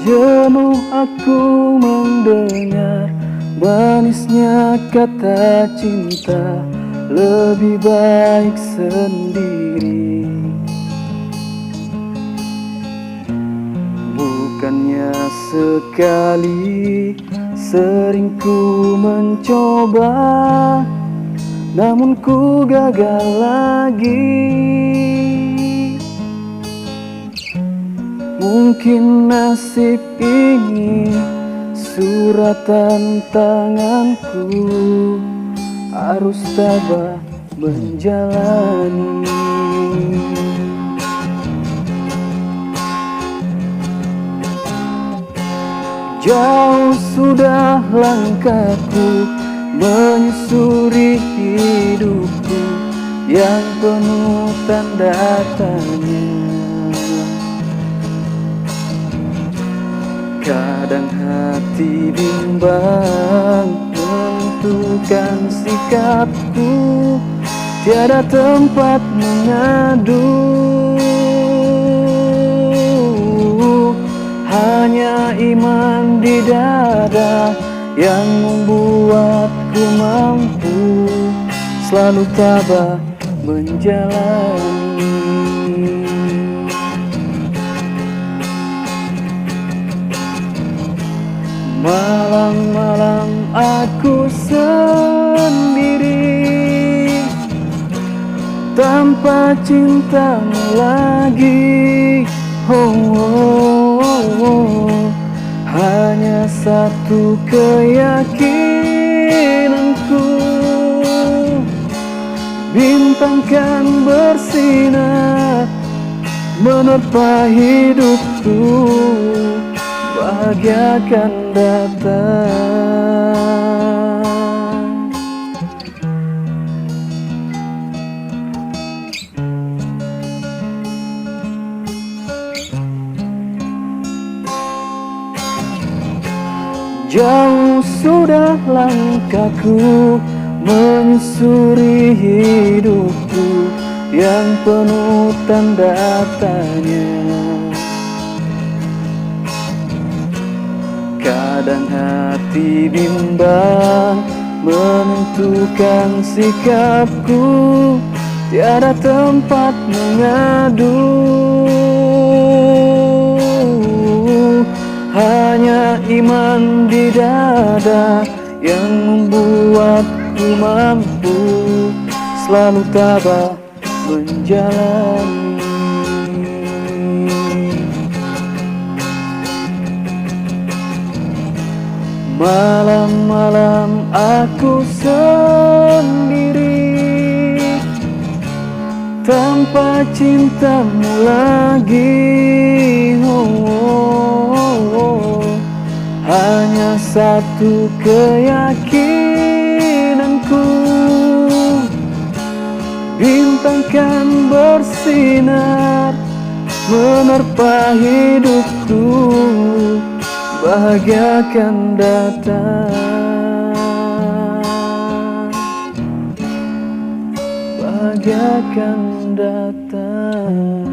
Jenuh aku mendengar manisnya kata cinta, lebih baik sendiri. Bukannya sekali sering ku mencoba, namun ku gagal lagi. Mungkin nasib ini suratan tanganku, harus tabah menjalani. Jauh sudah langkahku menyusuri hidupku yang penuh tanda tanya. Kadang hati bimbang menentukan sikapku, tiada tempat mengadu. Hanya iman di dada yang membuatku mampu selalu tabah menjalani. Malam-malam aku sendiri, tanpa cintamu lagi. Hanya satu keyakinanku, bintang kan bersinar menerpa hidupku, bahagia akan datang. Jauh sudah langkahku menyusuri hidupku yang penuh tanda tanya. Kadang hati bimbang menentukan sikapku, tiada tempat mengadu. Hanya iman di dada yang membuatku mampu selalu tabah menjalani. Malam-malam aku sendiri, tanpa cintamu lagi. Hanya satu keyakinanku, bintang kan bersinar menerpa hidupku, bahagia akan datang, bahagia akan datang.